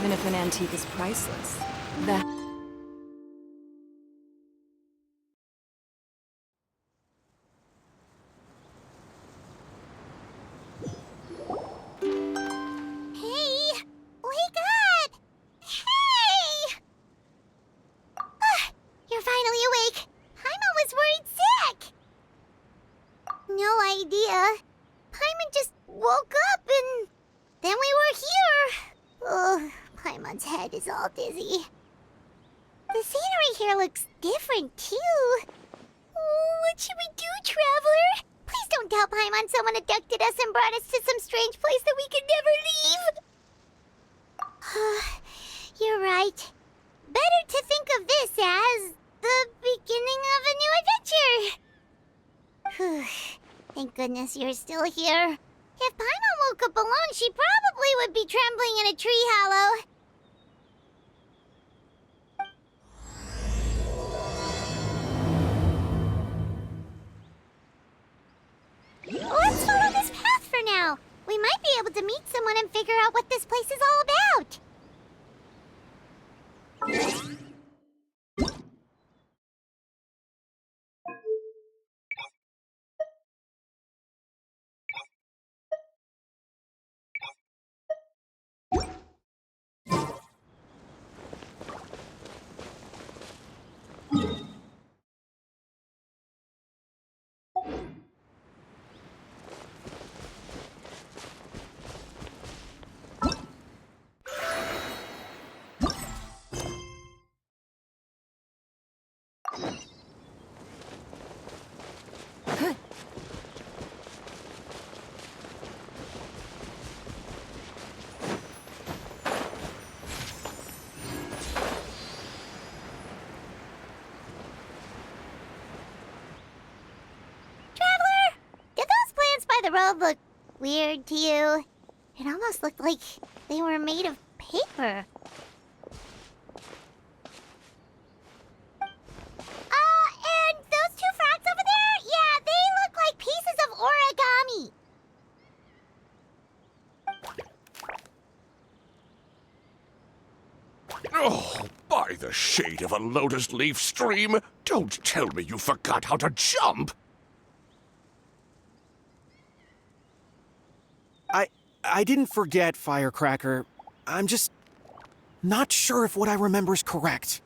Even if an antique is priceless, that... Hey! Wake up! Hey! You're finally awake. Paimon was worried sick. No idea. Paimon just woke up and then we were here. Oh, Paimon's head is all dizzy. The scenery here looks different too. Oh, what should we do, Traveler? Please don't tell Paimon someone abducted us and brought us to some strange place that we could never leave. You're right. Better to think of this as the beginning of a new adventure. Thank goodness you're still here. If Paimon woke up alone, she probably would be trembling in a tree hollow. Let's follow this path for now. We might be able to meet someone and figure out what this place is all about. The road looked weird to you. It almost looked like they were made of paper. And those two frogs over there? Yeah, they look like pieces of origami. Oh, by the shade of a lotus leaf stream, don't tell me you forgot how to jump! I didn't forget, Firecracker. I'm just not sure if what I remember is correct.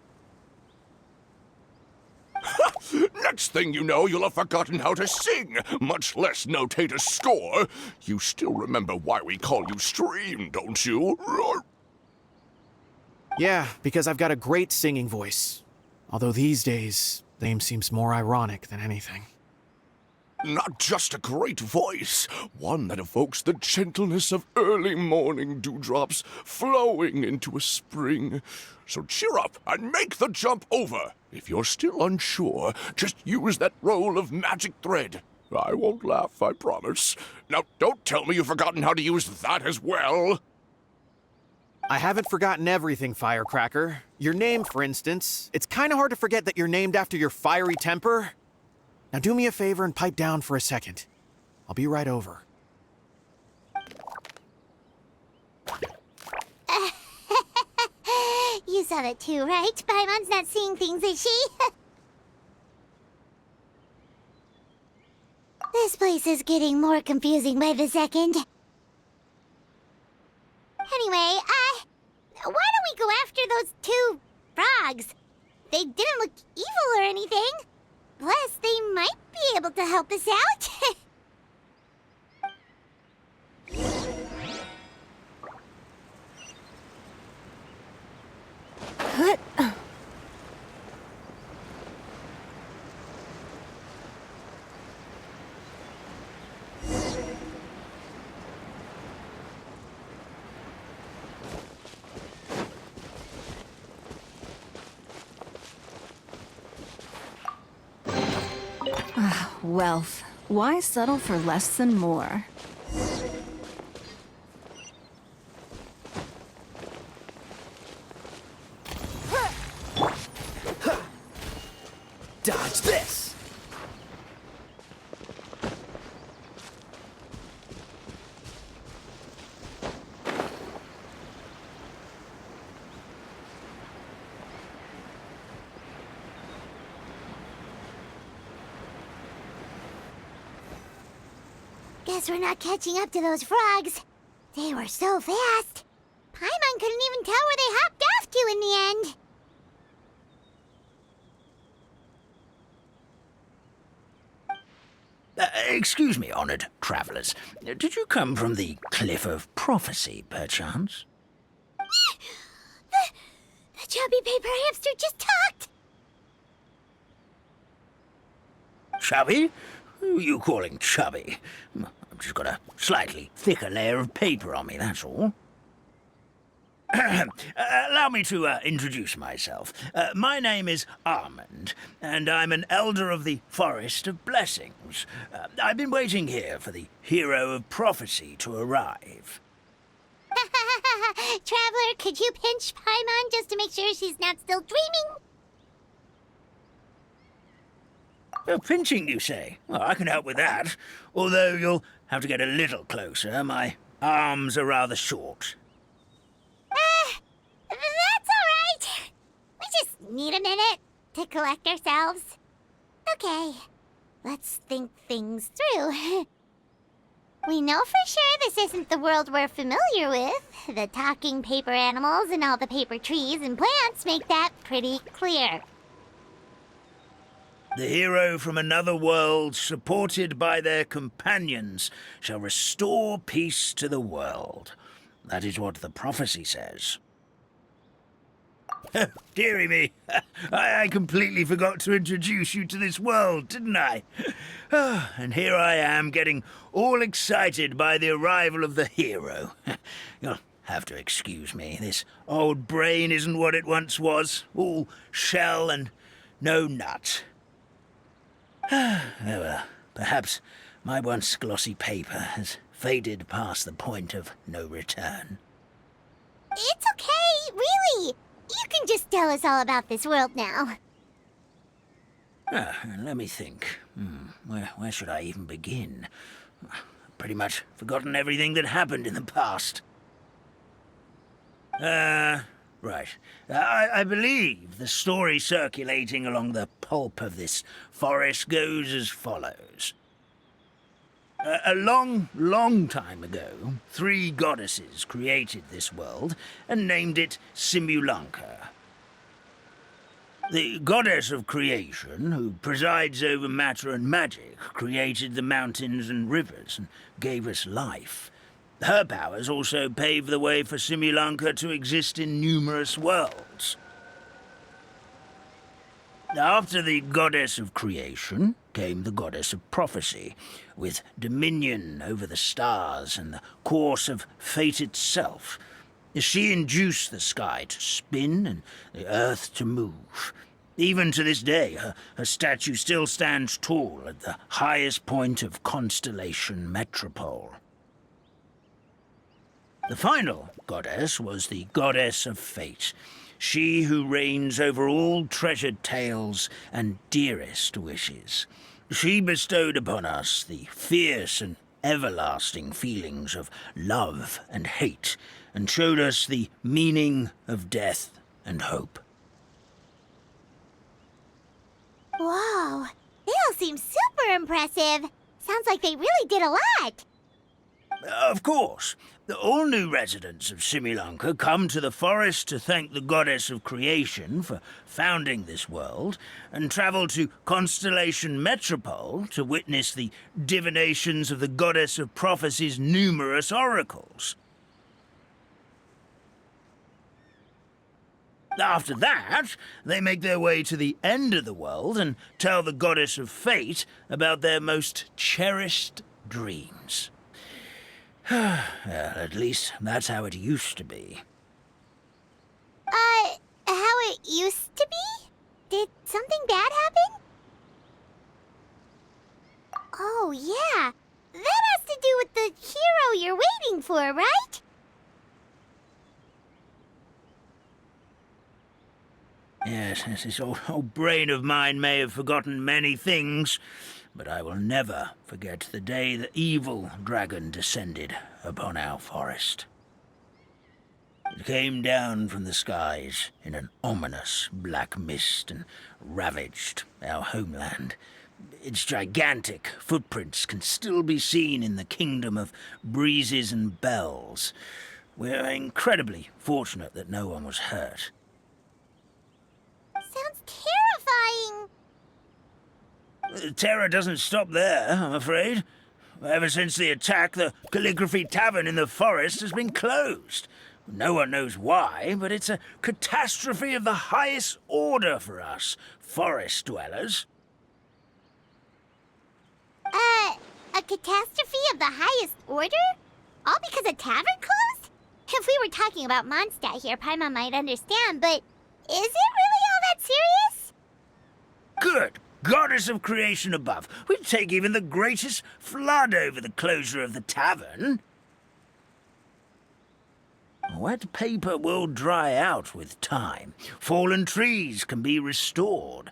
Next thing you know, you'll have forgotten how to sing, much less notate a score. You still remember why we call you Stream, don't you? Yeah, because I've got a great singing voice. Although these days, the name seems more ironic than anything. Not just a great voice, one that evokes the gentleness of early morning dewdrops flowing into a spring. So cheer up and make the jump over. If you're still unsure, just use that roll of magic thread. I won't laugh, I promise. Now, don't tell me you've forgotten how to use that as well. I haven't forgotten everything, Firecracker. Your name, for instance. It's kind of hard to forget that you're named after your fiery temper. Now do me a favor and pipe down for a second. I'll be right over. You saw that too, right? Paimon's not seeing things, is she? This place is getting more confusing by the second. Anyway, why don't we go after those two frogs? They didn't look evil or anything. Plus, they might be able to help us out. Wealth. Why settle for less than more? Dodge this! Guess we're not catching up to those frogs. They were so fast. Paimon couldn't even tell where they hopped off to in the end. Excuse me, honored travelers. Did you come from the Cliff of Prophecy, perchance? The chubby paper hamster just talked. Chubby? Who are you calling chubby? I've just got a slightly thicker layer of paper on me, that's all. Allow me to introduce myself. My name is Armand, and I'm an elder of the Forest of Blessings. I've been waiting here for the hero of prophecy to arrive. Traveler, could you pinch Paimon just to make sure she's not still dreaming? Pinching, you say? Well, I can help with that, although you'll have to get a little closer. My arms are rather short. That's all right. We just need a minute to collect ourselves. Okay, let's think things through. We know for sure this isn't the world we're familiar with. The talking paper animals and all the paper trees and plants make that pretty clear. The hero from another world, supported by their companions, shall restore peace to the world. That is what the prophecy says. Dearie me, I completely forgot to introduce you to this world, didn't I? And here I am, getting all excited by the arrival of the hero. You'll have to excuse me. This old brain isn't what it once was, all shell and no nut. Oh well, perhaps my once glossy paper has faded past the point of no return. It's okay, really. You can just tell us all about this world now. Let me think. Where should I even begin? Pretty much forgotten everything that happened in the past. Right. I believe the story circulating along the pulp of this forest goes as follows. A long, long time ago, 3 goddesses created this world and named it Simulanka. The goddess of creation, who presides over matter and magic, created the mountains and rivers and gave us life. Her powers also paved the way for Simulanka to exist in numerous worlds. After the goddess of creation came the goddess of prophecy, with dominion over the stars and the course of fate itself. She induced the sky to spin and the earth to move. Even to this day, her statue still stands tall at the highest point of constellation Metropole. The final goddess was the goddess of fate, she who reigns over all treasured tales and dearest wishes. She bestowed upon us the fierce and everlasting feelings of love and hate, and showed us the meaning of death and hope. Whoa, they all seem super impressive. Sounds like they really did a lot. Of course. All new residents of Simulanka come to the forest to thank the goddess of creation for founding this world, and travel to Constellation Metropole to witness the divinations of the goddess of prophecy's numerous oracles. After that, they make their way to the end of the world and tell the goddess of fate about their most cherished dreams. Well, at least that's how it used to be. How it used to be? Did something bad happen? Oh, yeah. That has to do with the hero you're waiting for, right? Yes, this old brain of mine may have forgotten many things, but I will never forget the day the evil dragon descended upon our forest. It came down from the skies in an ominous black mist and ravaged our homeland, Its gigantic footprints can still be seen in the kingdom of breezes and bells. We're incredibly fortunate that no one was hurt. Sounds terrifying. Terror doesn't stop there, I'm afraid. Ever since the attack, the Calligraphy Tavern in the forest has been closed. No one knows why, but it's a catastrophe of the highest order for us, forest dwellers. A catastrophe of the highest order? All because a tavern closed? If we were talking about Mondstadt here, Paimon might understand, but is it really all that serious? Good goddess of creation above. We'd take even the greatest flood over the closure of the tavern. Wet paper will dry out with time. Fallen trees can be restored.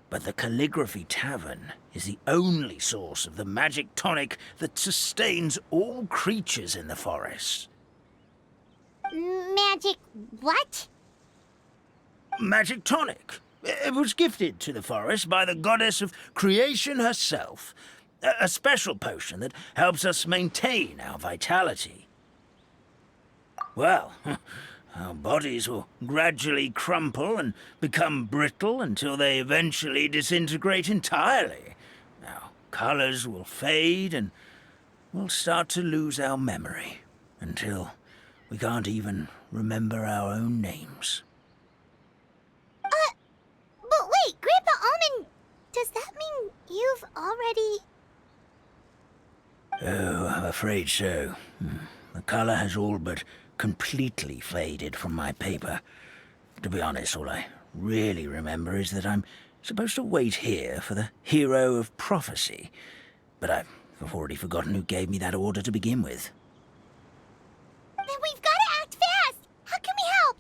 But the Calligraphy Tavern is the only source of the magic tonic that sustains all creatures in the forest. Magic what? Magic tonic. It was gifted to the forest by the goddess of creation herself. A special potion that helps us maintain our vitality. Well, our bodies will gradually crumple and become brittle until they eventually disintegrate entirely. Our colors will fade and we'll start to lose our memory until we can't even remember our own names. But wait, Grandpa Almond, does that mean you've already... Oh, I'm afraid so. The color has all but completely faded from my paper. To be honest, all I really remember is that I'm supposed to wait here for the hero of prophecy. But I've already forgotten who gave me that order to begin with. Then we've got to act fast! How can we help?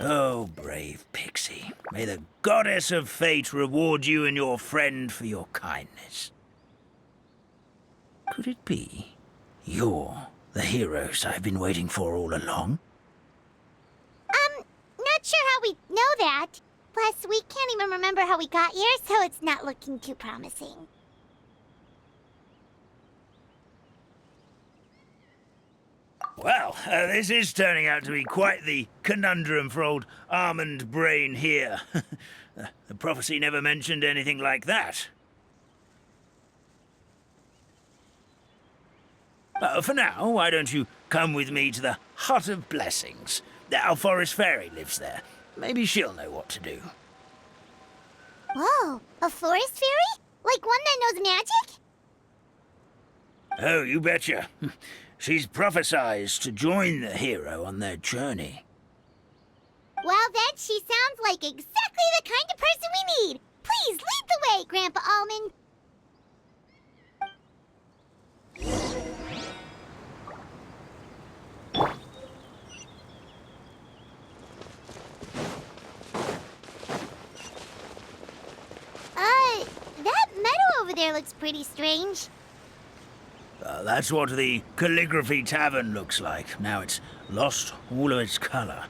Oh, brave Pixie. May the goddess of fate reward you and your friend for your kindness. Could it be you're the heroes I've been waiting for all along? Not sure how we know that. Plus, we can't even remember how we got here, so it's not looking too promising. Well, this is turning out to be quite the conundrum for old Almond Brain here. The prophecy never mentioned anything like that. For now, why don't you come with me to the Hut of Blessings? Our forest fairy lives there. Maybe she'll know what to do. Whoa, a forest fairy? Like one that knows magic? Oh, you betcha. She's prophesied to join the hero on their journey. Well, then she sounds like exactly the kind of person we need. Please lead the way, Grandpa Almond. That meadow over there looks pretty strange. That's what the Calligraphy Tavern looks like. Now it's lost all of its color.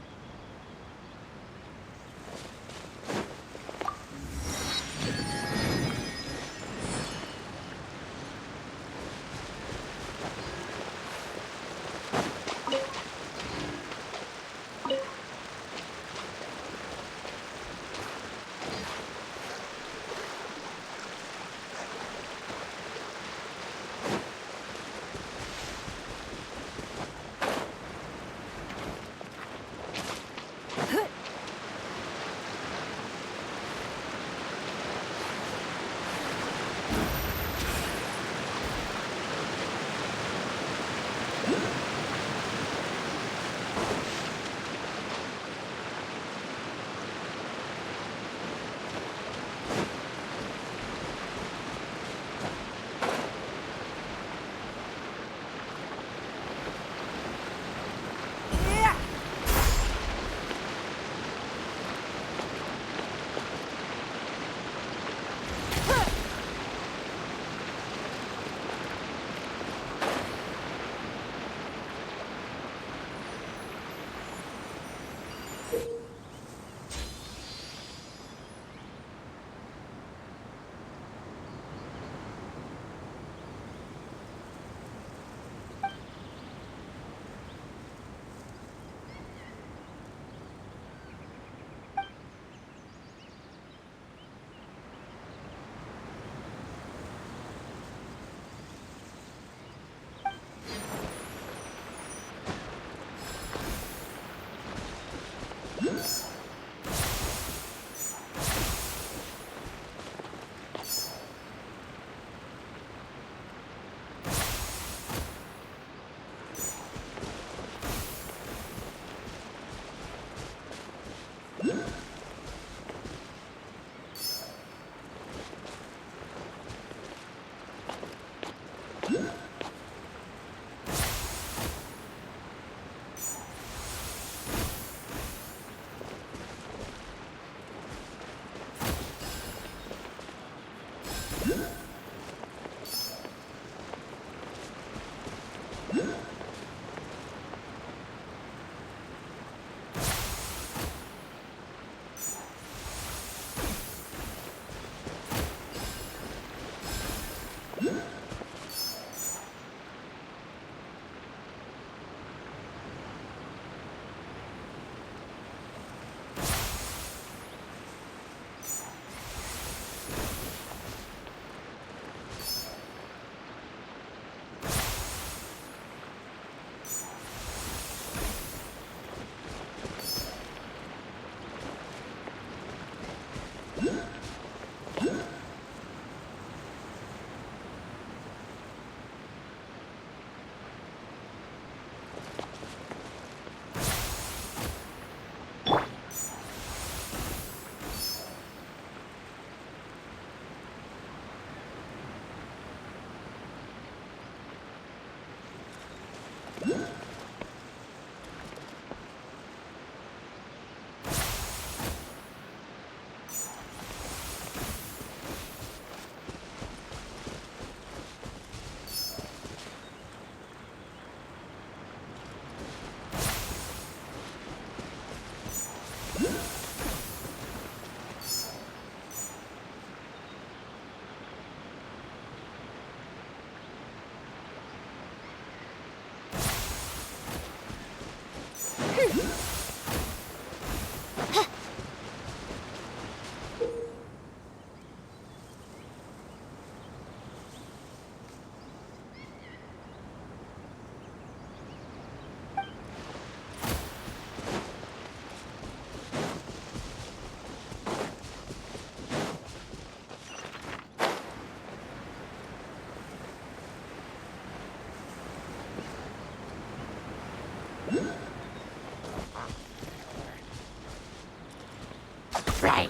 more!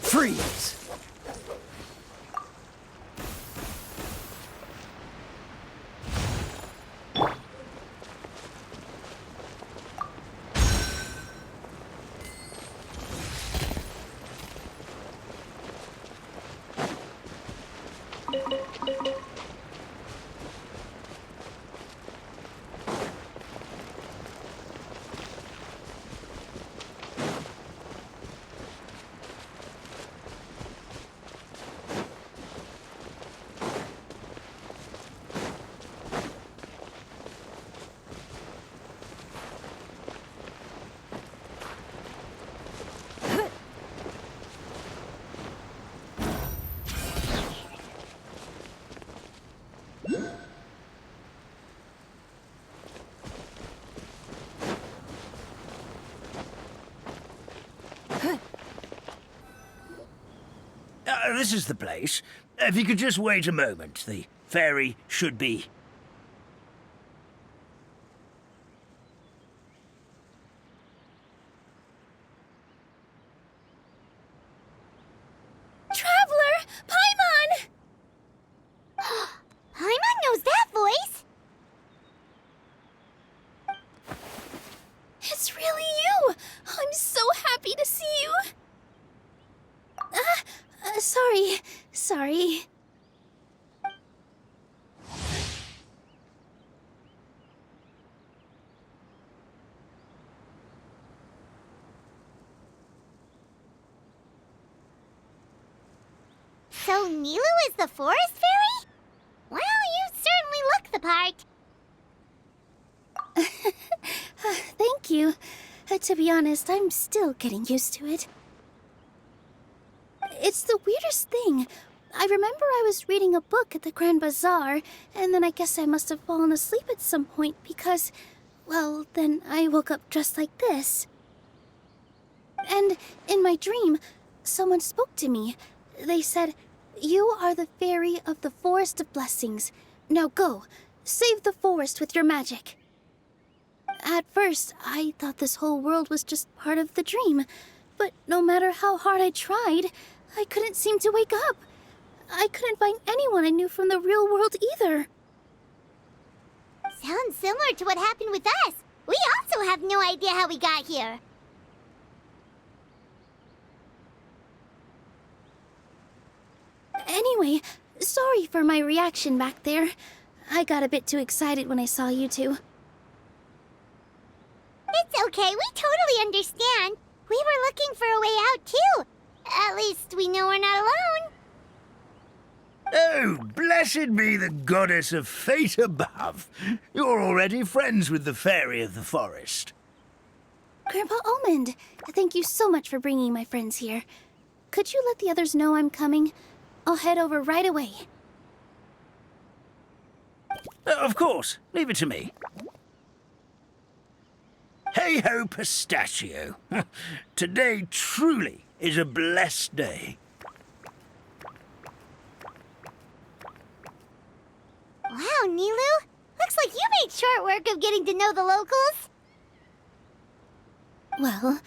Freeze! This is the place. If you could just wait a moment, the fairy should be... Traveler! Paimon! Paimon knows that voice! It's really you! I'm so happy to see you! Sorry. So Nilu is the forest fairy? Well, you certainly look the part. Thank you. To be honest, I'm still getting used to it. It's the weirdest thing. I remember I was reading a book at the Grand Bazaar, and then I guess I must have fallen asleep at some point because, well, then I woke up just like this. And in my dream, someone spoke to me. They said, "You are the fairy of the Forest of Blessings. Now go, save the forest with your magic." At first, I thought this whole world was just part of the dream, but no matter how hard I tried, I couldn't seem to wake up. I couldn't find anyone I knew from the real world either. Sounds similar to what happened with us. We also have no idea how we got here. Anyway, sorry for my reaction back there. I got a bit too excited when I saw you two. It's okay, we totally understand. We were looking for a way out too. At least we know we're not alone. Oh, blessed be the goddess of fate above. You're already friends with the fairy of the forest. Grandpa Almond, thank you so much for bringing my friends here. Could you let the others know I'm coming? I'll head over right away. Of course. Leave it to me. Hey-ho, pistachio. Today truly is a blessed day. Wow, Nilu. Looks like you made short work of getting to know the locals. Well,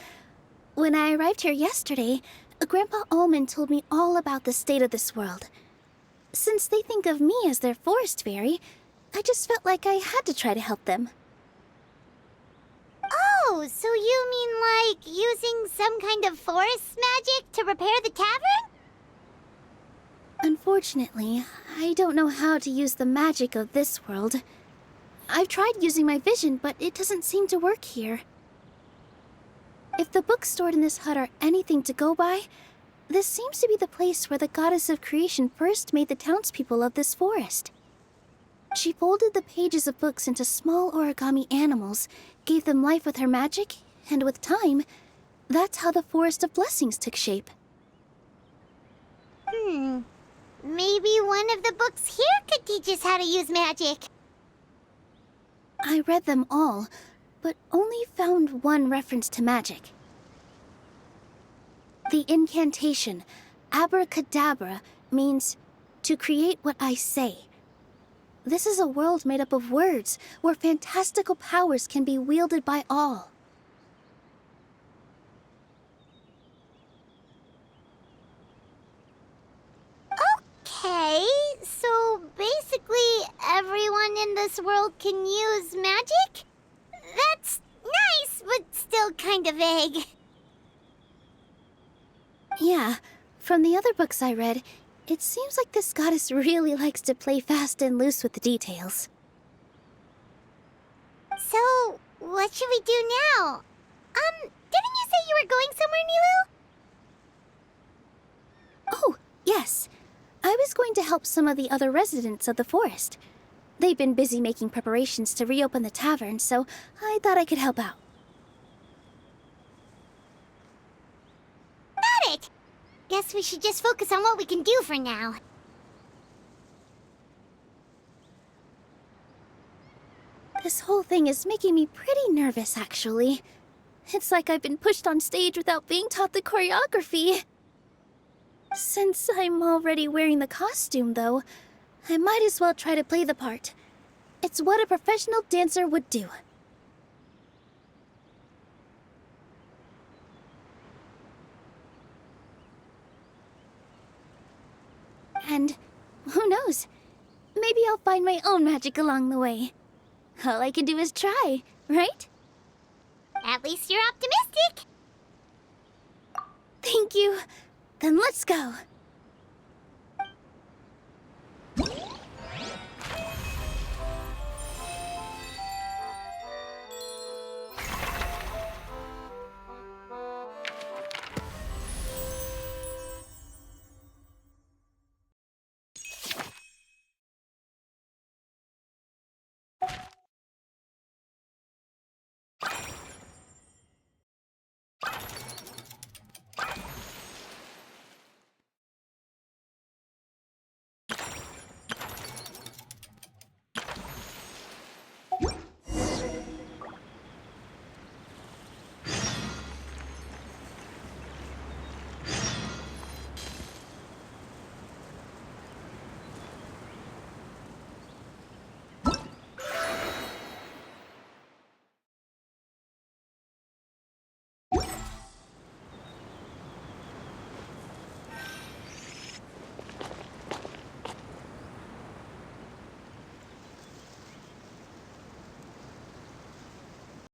when I arrived here yesterday, Grandpa Almond told me all about the state of this world. Since they think of me as their forest fairy, I just felt like I had to try to help them. Oh, so you mean like using some kind of forest magic to repair the tavern? Unfortunately, I don't know how to use the magic of this world. I've tried using my vision, but it doesn't seem to work here. If the books stored in this hut are anything to go by, this seems to be the place where the goddess of creation first made the townspeople of this forest. She folded the pages of books into small origami animals, gave them life with her magic, and with time, that's how the Forest of Blessings took shape. Maybe one of the books here could teach us how to use magic. I read them all, but only found one reference to magic. The incantation, abracadabra, means to create what I say. This is a world made up of words, where fantastical powers can be wielded by all. Okay, so basically everyone in this world can use magic? That's nice, but still kind of vague. Yeah, from the other books I read, it seems like this goddess really likes to play fast and loose with the details. So, what should we do now? Didn't you say you were going somewhere, Nilu? Oh, yes. I was going to help some of the other residents of the forest. They've been busy making preparations to reopen the tavern, so I thought I could help out. Got it! Guess we should just focus on what we can do for now. This whole thing is making me pretty nervous, actually. It's like I've been pushed on stage without being taught the choreography. Since I'm already wearing the costume, though, I might as well try to play the part. It's what a professional dancer would do. And who knows? Maybe I'll find my own magic along the way. All I can do is try, right? At least you're optimistic. Thank you. Then let's go.